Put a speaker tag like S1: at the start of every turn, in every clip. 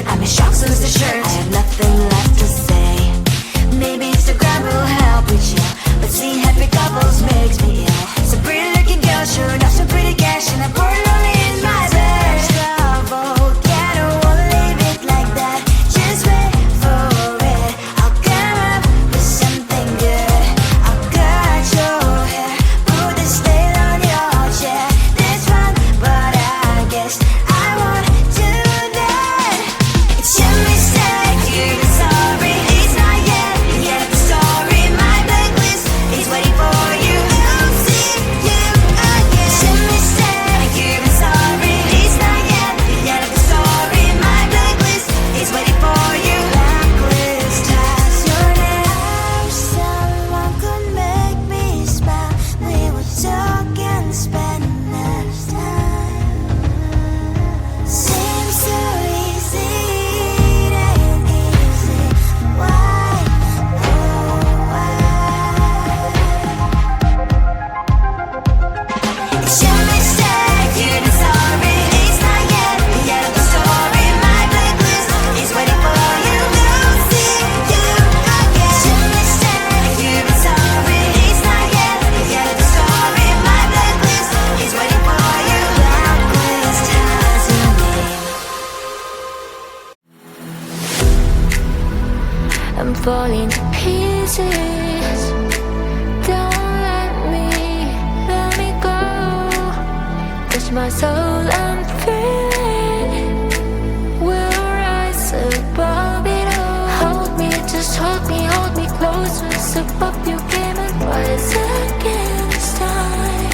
S1: I'm in shock, so it's the shirt. I have nothing left to say. Maybe Instagram will help with you, but seeing happy couples makes me ill. Some pretty looking girl showing off some pretty cash, and I'm pouring only in my bed. Trouble, yeah, I don't wanna leave it like that. Just wait for it. I'll come up with something good. I'll cut your hair, put the stain on your chair. This one, but I guess I won't do that. It's your mistake, you're sorry. It's not yet the end of the story. My blacklist is waiting for you. I'll see you again. It's your mistake, you're sorry. It's not yet the end of the story. My blacklist is waiting for you. Blacklist has your name. Someone could make me smile. We would talk and spend less time. Seems so easy, it ain't easy. Why, oh why? It's your mistake, you're sorry. It's not yet the end of the story. My blacklist is waiting for you. I'll see you again. It's your mistake, you're sorry. It's not yet the end of the story. My blacklist is waiting for you. Blacklist has your name. I'm falling to pieces. Don't let me go. Touch my soul, I'm feeling. We'll rise above it all. Hold me, just hold me closer. Step up your game and rise against time.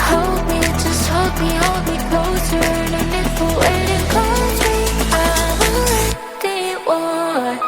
S1: Hold me, just hold me closer. No need for waiting, call me. I'm already one.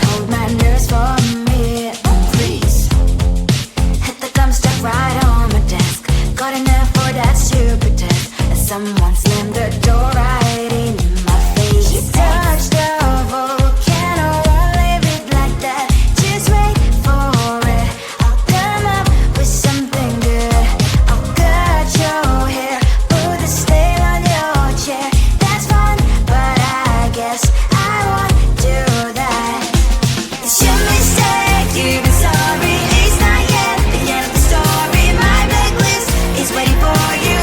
S1: hold my nerves for me. Please hit the gum stuck right on my desk. Got enough for that stupid test. Someone slammed the door right in my face. You touched the volcano, won't leave it like that. Just wait for it. I'll come up with something good. I'll cut your hair, put the stain on your chair. That's fun, but I guess I won't do that. It's your mistake, you've been sorry. It's not yet the end of the story. My blacklist is waiting for you.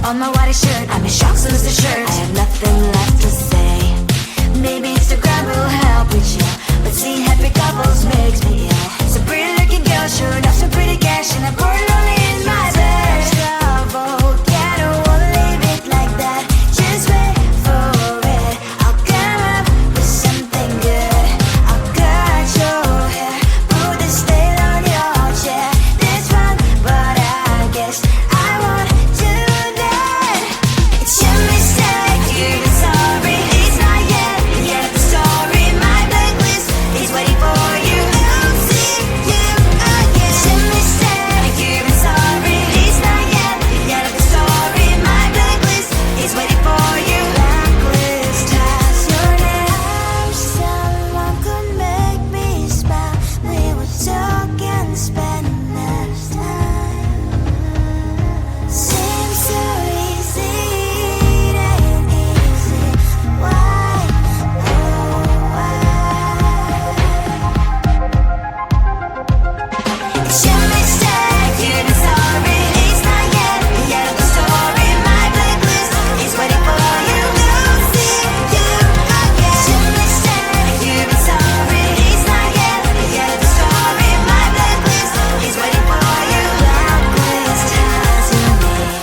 S1: On my white shirt, I'm in shock, so lose the shirt. I have nothing left to say. Maybe Instagram will help with you, but seeing happy couples makes me ill. Some pretty looking girl showing off some pretty cash, and I'm bored lonely in my bed. Volcano, won't leave it like that. Just wait for it. I'll come up with something good. I'll cut your hair, put the stain on your chair. This fun, but I guess I won't do that. It's your mistake, you've been sorry. It's not yet the end of the story. My blacklist is waiting for you. I'll see you again. It's your mistake, you've been sorry. It's not yet the end of the story. My blacklist is waiting for you. Blacklist has your name. Someone could make me smile. We would talk and spend less time. Seems so easy, it ain't easy. Why, oh why? It's your mistake, you've been sorry. It's not yet the end of the story. My blacklist is waiting for you. I'll see you again. It's your mistake, you've been sorry. It's not yet the end of the story. My blacklist is waiting for you. Blacklist has your name.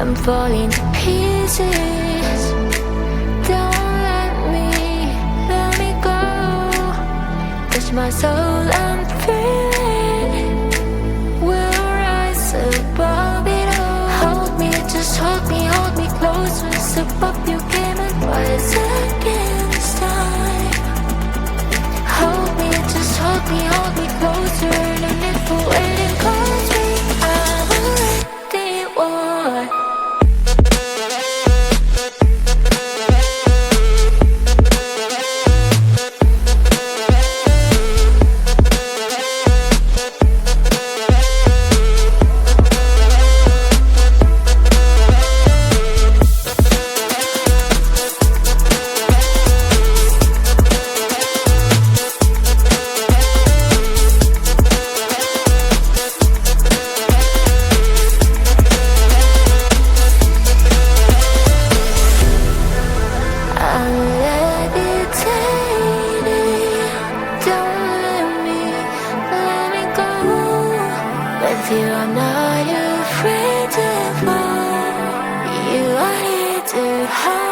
S1: I'm falling to pieces. Don't let me go. Touch my soul, I'm feeling. We'll rise above it all. Hold me, just hold me closer. Step up your game and rise against time. Hold me, just hold me closer. No need for waiting, cause me, I'm already one. I'm levitating. Don't let me go. With you, I'm not afraid to fall. You are here to hide.